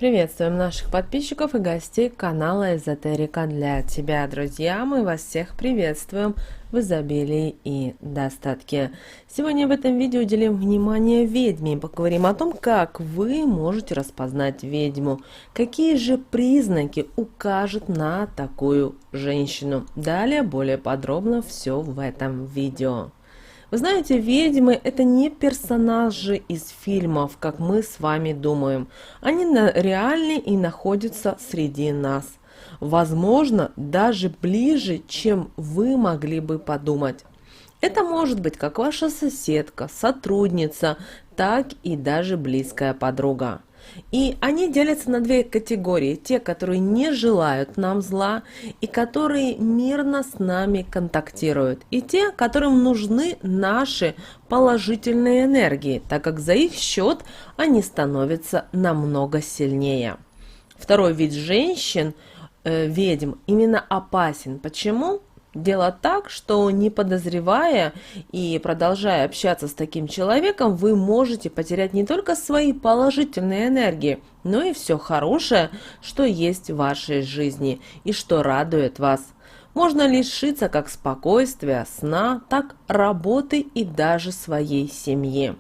Приветствуем наших подписчиков и гостей канала Эзотерика для тебя, друзья. Мы вас всех приветствуем в изобилии и достатке. Сегодня в этом видео уделим внимание ведьме и поговорим о том, как вы можете распознать ведьму, какие же признаки укажут на такую женщину. Далее более подробно все в этом видео. Вы знаете, ведьмы – это не персонажи из фильмов, как мы с вами думаем. Они реальны и находятся среди нас. Возможно, даже ближе, чем вы могли бы подумать. Это может быть как ваша соседка, сотрудница, так и даже близкая подруга. И они делятся на две категории. Те, которые не желают нам зла и которые мирно с нами контактируют. И те, которым нужны наши положительные энергии, так как за их счет они становятся намного сильнее. Второй вид женщин, ведьм, именно опасен. Почему? Дело так, что не подозревая и продолжая общаться с таким человеком, вы можете потерять не только свои положительные энергии, но и все хорошее, что есть в вашей жизни и что радует вас. Можно лишиться как спокойствия, сна, так работы и даже своей семьи.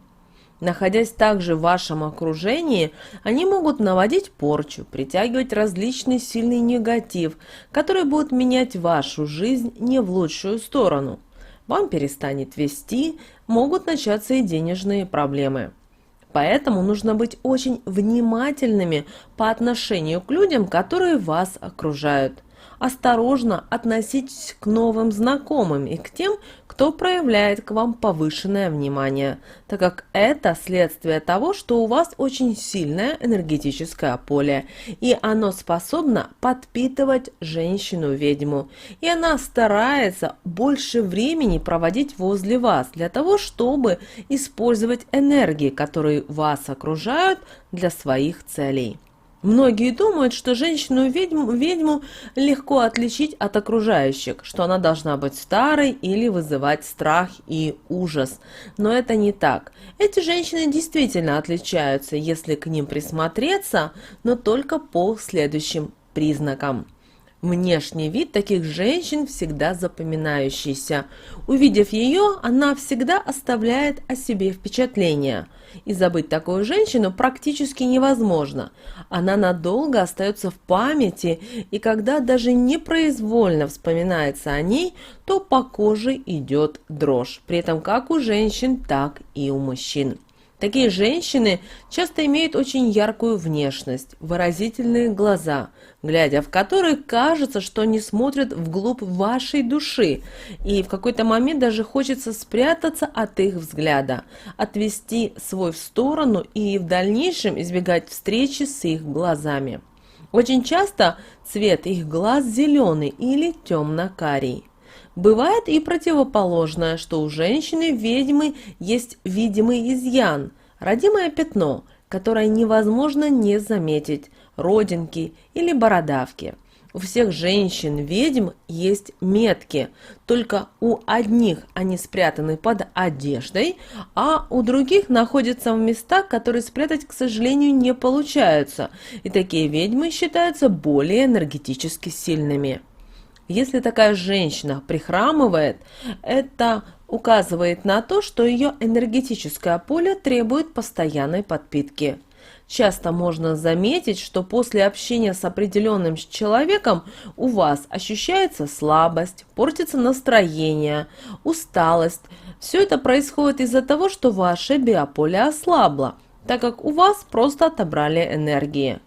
Находясь также в вашем окружении, они могут наводить порчу, притягивать различный сильный негатив, который будет менять вашу жизнь не в лучшую сторону. Вам перестанет вести, могут начаться и денежные проблемы. Поэтому нужно быть очень внимательными по отношению к людям, которые вас окружают. Осторожно относитесь к новым знакомым и к тем, кто проявляет к вам повышенное внимание, так как это следствие того, что у вас очень сильное энергетическое поле, и оно способно подпитывать женщину-ведьму, и она старается больше времени проводить возле вас для того, чтобы использовать энергии, которые вас окружают, для своих целей. Многие думают, что женщину-ведьму легко отличить от окружающих, что она должна быть старой или вызывать страх и ужас. Но это не так. Эти женщины действительно отличаются, если к ним присмотреться, но только по следующим признакам. Внешний вид таких женщин всегда запоминающийся. Увидев ее, она всегда оставляет о себе впечатление. И забыть такую женщину практически невозможно. Она надолго остается в памяти, и когда даже непроизвольно вспоминается о ней, то по коже идет дрожь. При этом как у женщин, так и у мужчин. Такие женщины часто имеют очень яркую внешность, выразительные глаза, глядя в которые кажется, что они смотрят вглубь вашей души, и в какой-то момент даже хочется спрятаться от их взгляда, отвести свой в сторону и в дальнейшем избегать встречи с их глазами. Очень часто цвет их глаз зеленый или темно-карий. Бывает и противоположное, что у женщины-ведьмы есть видимый изъян, родимое пятно, которое невозможно не заметить, родинки или бородавки. У всех женщин-ведьм есть метки, только у одних они спрятаны под одеждой, а у других находятся в местах, которые спрятать, к сожалению, не получаются, и такие ведьмы считаются более энергетически сильными. Если такая женщина прихрамывает, это указывает на то, что ее энергетическое поле требует постоянной подпитки. Часто можно заметить, что после общения с определенным человеком у вас ощущается слабость, портится настроение, усталость. Все это происходит из-за того, что ваше биополе ослабло, так как у вас просто отобрали энергии.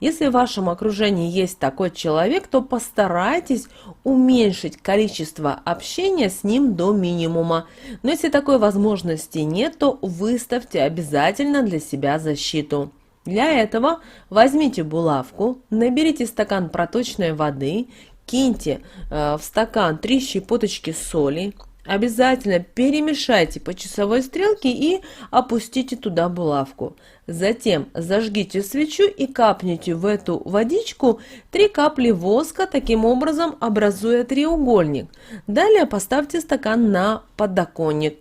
Если в вашем окружении есть такой человек, то постарайтесь уменьшить количество общения с ним до минимума. Но если такой возможности нет, то выставьте обязательно для себя защиту. Для этого возьмите булавку, наберите стакан проточной воды, киньте в стакан 3 щепоточки соли. Обязательно перемешайте по часовой стрелке и опустите туда булавку. Затем зажгите свечу и капните в эту водичку 3 капли воска, таким образом образуя треугольник. Далее поставьте стакан на подоконник.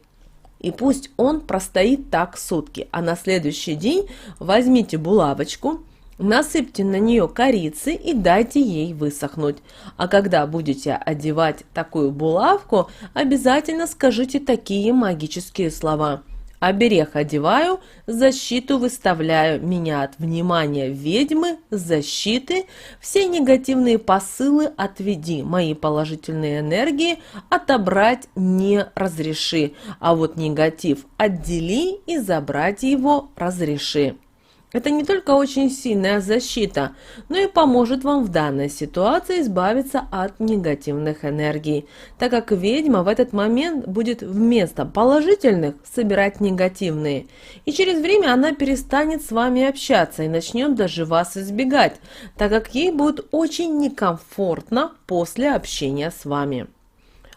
И пусть он простоит так сутки, а на следующий день возьмите булавочку, Насыпьте на нее корицы и дайте ей высохнуть. А когда будете одевать такую булавку, обязательно скажите такие магические слова. Оберег одеваю, защиту выставляю, меня от внимания ведьмы, защиты, все негативные посылы отведи, мои положительные энергии отобрать не разреши, а вот негатив отдели и забрать его разреши. Это не только очень сильная защита, но и поможет вам в данной ситуации избавиться от негативных энергий, так как ведьма в этот момент будет вместо положительных собирать негативные. И через время она перестанет с вами общаться и начнет даже вас избегать, так как ей будет очень некомфортно после общения с вами.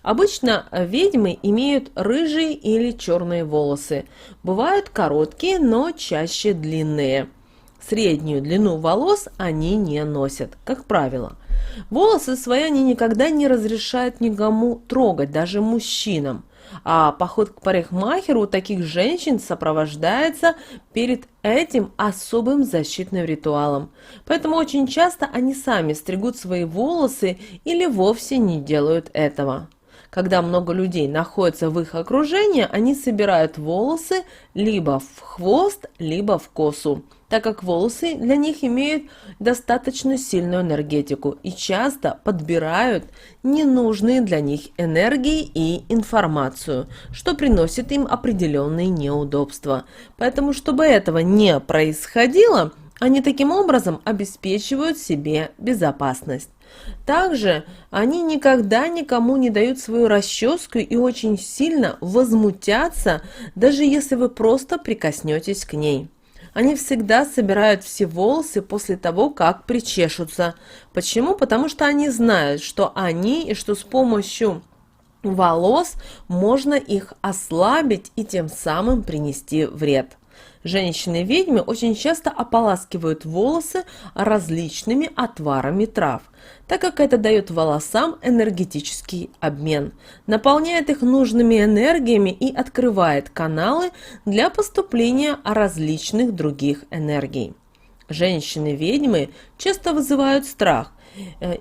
Обычно ведьмы имеют рыжие или черные волосы. Бывают короткие, но чаще длинные. Среднюю длину волос они не носят, как правило. Волосы свои они никогда не разрешают никому трогать, даже мужчинам. А поход к парикмахеру у таких женщин сопровождается перед этим особым защитным ритуалом. Поэтому очень часто они сами стригут свои волосы или вовсе не делают этого. Когда много людей находится в их окружении, они собирают волосы либо в хвост, либо в косу, так как волосы для них имеют достаточно сильную энергетику и часто подбирают ненужные для них энергии и информацию, что приносит им определенные неудобства. Поэтому, чтобы этого не происходило, они таким образом обеспечивают себе безопасность. Также они никогда никому не дают свою расческу и очень сильно возмутятся, даже если вы просто прикоснетесь к ней. Они всегда собирают все волосы после того, как причешутся. Почему? Потому что они знают, что они и что с помощью волос можно их ослабить и тем самым принести вред. Женщины-ведьмы очень часто ополаскивают волосы различными отварами трав, так как это дает волосам энергетический обмен, наполняет их нужными энергиями и открывает каналы для поступления различных других энергий. Женщины-ведьмы часто вызывают страх,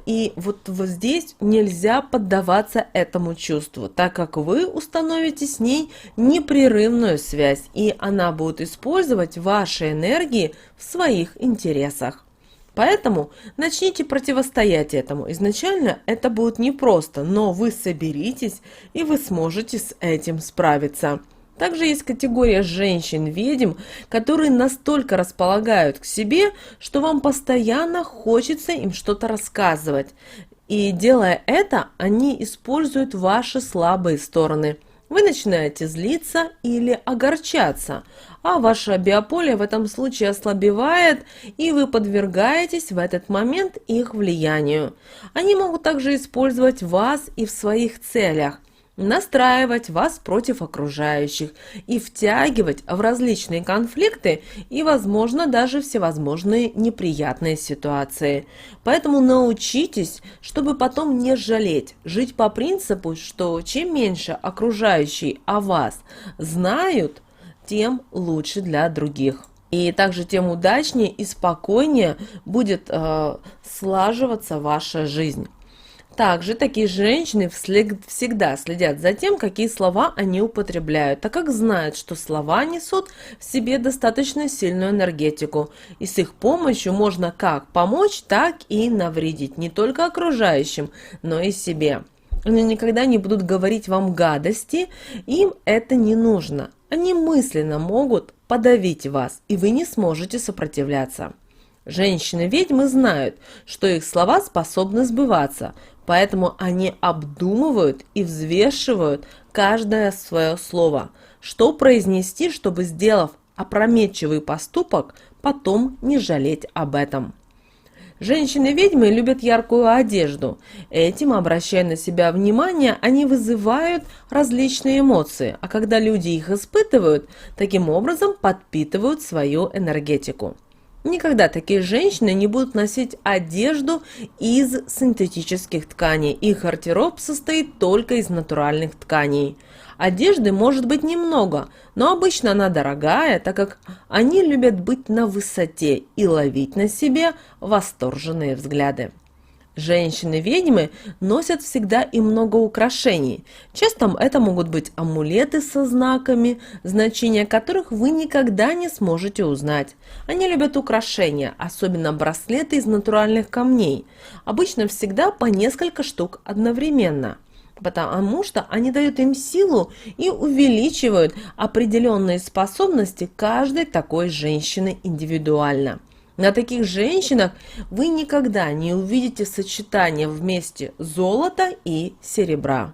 и вот здесь нельзя поддаваться этому чувству, так как вы установите с ней непрерывную связь, и она будет использовать ваши энергии в своих интересах. Поэтому начните противостоять этому. Изначально это будет непросто, но вы соберитесь, и вы сможете с этим справиться. Также есть категория женщин-ведьм, которые настолько располагают к себе, что вам постоянно хочется им что-то рассказывать. И делая это, они используют ваши слабые стороны. Вы начинаете злиться или огорчаться, а ваше биополе в этом случае ослабевает, и вы подвергаетесь в этот момент их влиянию. Они могут также использовать вас и в своих целях, настраивать вас против окружающих и втягивать в различные конфликты и, возможно, даже всевозможные неприятные ситуации. Поэтому научитесь, чтобы потом не жалеть, жить по принципу, что чем меньше окружающие о вас знают, тем лучше для других. И также тем удачнее и спокойнее будет слаживаться ваша жизнь. Также такие женщины всегда следят за тем, какие слова они употребляют, так как знают, что слова несут в себе достаточно сильную энергетику, и с их помощью можно как помочь, так и навредить не только окружающим, но и себе. Они никогда не будут говорить вам гадости, им это не нужно. Они мысленно могут подавить вас, и вы не сможете сопротивляться. Женщины-ведьмы знают, что их слова способны сбываться, поэтому они обдумывают и взвешивают каждое свое слово, что произнести, чтобы, сделав опрометчивый поступок, потом не жалеть об этом. Женщины-ведьмы любят яркую одежду. Этим, обращая на себя внимание, они вызывают различные эмоции, а когда люди их испытывают, таким образом подпитывают свою энергетику. Никогда такие женщины не будут носить одежду из синтетических тканей. Их гардероб состоит только из натуральных тканей. Одежды может быть немного, но обычно она дорогая, так как они любят быть на высоте и ловить на себе восторженные взгляды. Женщины-ведьмы носят всегда и много украшений. Часто это могут быть амулеты со знаками, значения которых вы никогда не сможете узнать. Они любят украшения, особенно браслеты из натуральных камней. Обычно всегда по несколько штук одновременно, потому что они дают им силу и увеличивают определенные способности каждой такой женщины индивидуально. На таких женщинах вы никогда не увидите сочетания вместе золота и серебра.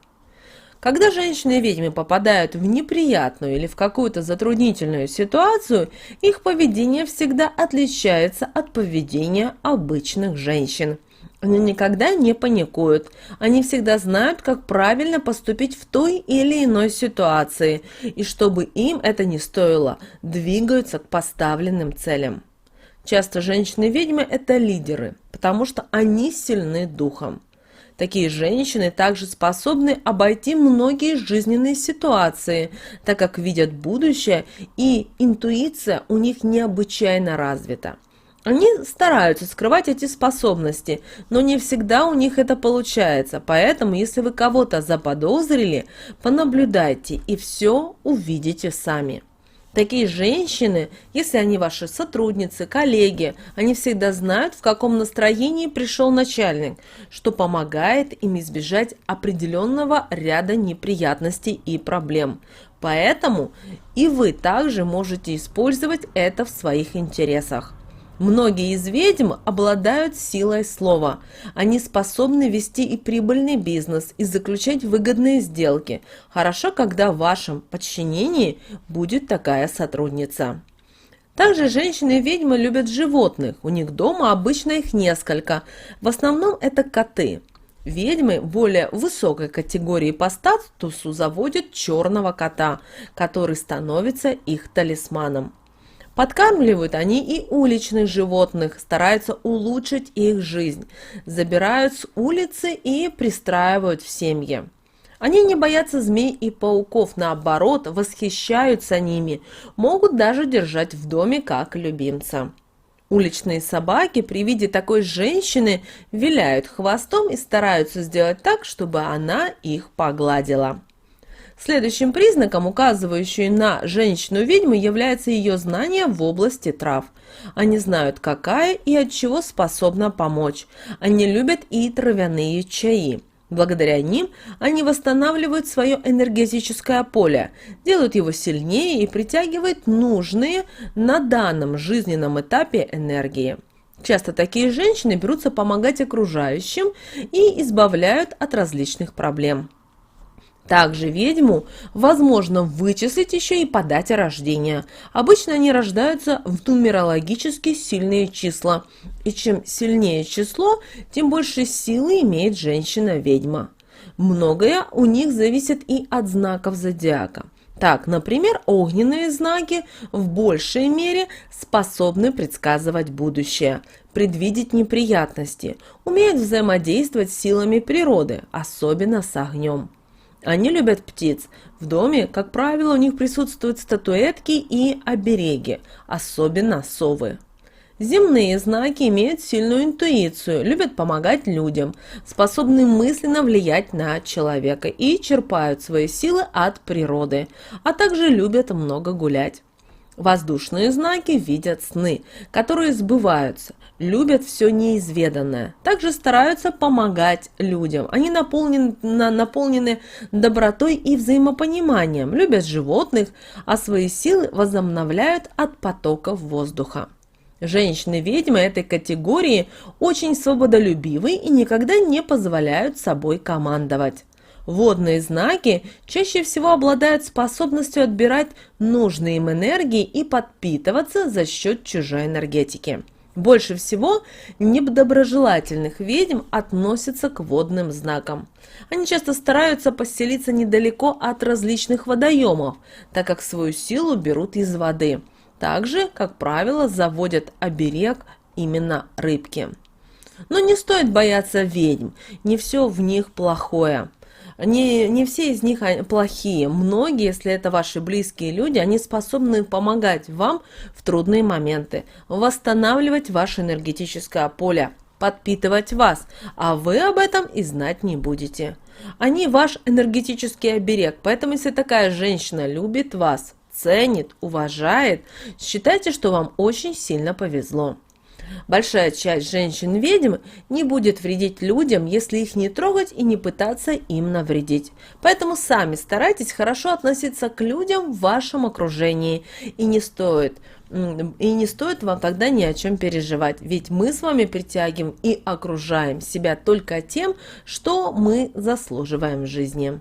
Когда женщины-ведьмы попадают в неприятную или в какую-то затруднительную ситуацию, их поведение всегда отличается от поведения обычных женщин. Они никогда не паникуют, они всегда знают, как правильно поступить в той или иной ситуации, и чтобы им это не стоило, двигаются к поставленным целям. Часто женщины-ведьмы – это лидеры, потому что они сильны духом. Такие женщины также способны обойти многие жизненные ситуации, так как видят будущее, и интуиция у них необычайно развита. Они стараются скрывать эти способности, но не всегда у них это получается, поэтому если вы кого-то заподозрили, понаблюдайте и все увидите сами. Такие женщины, если они ваши сотрудницы, коллеги, они всегда знают, в каком настроении пришел начальник, что помогает им избежать определенного ряда неприятностей и проблем. Поэтому и вы также можете использовать это в своих интересах. Многие из ведьм обладают силой слова. Они способны вести и прибыльный бизнес, и заключать выгодные сделки. Хорошо, когда в вашем подчинении будет такая сотрудница. Также женщины-ведьмы любят животных. У них дома обычно их несколько. В основном это коты. Ведьмы более высокой категории по статусу заводят черного кота, который становится их талисманом. Подкармливают они и уличных животных, стараются улучшить их жизнь, забирают с улицы и пристраивают в семьи. Они не боятся змей и пауков, наоборот, восхищаются ними, могут даже держать в доме как любимца. Уличные собаки при виде такой женщины виляют хвостом и стараются сделать так, чтобы она их погладила. Следующим признаком, указывающим на женщину-ведьму, является ее знание в области трав. Они знают, какая и от чего способна помочь. Они любят и травяные чаи. Благодаря ним они восстанавливают свое энергетическое поле, делают его сильнее и притягивают нужные на данном жизненном этапе энергии. Часто такие женщины берутся помогать окружающим и избавляют от различных проблем. Также ведьму возможно вычислить еще и по дате рождения. Обычно они рождаются в нумерологически сильные числа. И чем сильнее число, тем больше силы имеет женщина-ведьма. Многое у них зависит и от знаков зодиака. Так, например, огненные знаки в большей мере способны предсказывать будущее, предвидеть неприятности, умеют взаимодействовать с силами природы, особенно с огнем. Они любят птиц. В доме, как правило, у них присутствуют статуэтки и обереги, особенно совы. Земные знаки имеют сильную интуицию, любят помогать людям, способны мысленно влиять на человека и черпают свои силы от природы, а также любят много гулять. Воздушные знаки видят сны, которые сбываются, любят все неизведанное, также стараются помогать людям. Они наполнены добротой и взаимопониманием, любят животных, а свои силы возобновляют от потоков воздуха. Женщины-ведьмы этой категории очень свободолюбивы и никогда не позволяют собой командовать. Водные знаки чаще всего обладают способностью отбирать нужные им энергии и подпитываться за счет чужой энергетики. Больше всего недоброжелательных ведьм относятся к водным знакам. Они часто стараются поселиться недалеко от различных водоемов, так как свою силу берут из воды. Также, как правило, заводят оберег именно рыбки. Но не стоит бояться ведьм, не все в них плохое. Не все из них плохие. Многие, если это ваши близкие люди, они способны помогать вам в трудные моменты, восстанавливать ваше энергетическое поле, подпитывать вас, а вы об этом и знать не будете. Они ваш энергетический оберег, поэтому если такая женщина любит вас, ценит, уважает, считайте, что вам очень сильно повезло. Большая часть женщин-ведьм не будет вредить людям, если их не трогать и не пытаться им навредить. Поэтому сами старайтесь хорошо относиться к людям в вашем окружении. И не стоит вам тогда ни о чем переживать, ведь мы с вами притягиваем и окружаем себя только тем, что мы заслуживаем в жизни.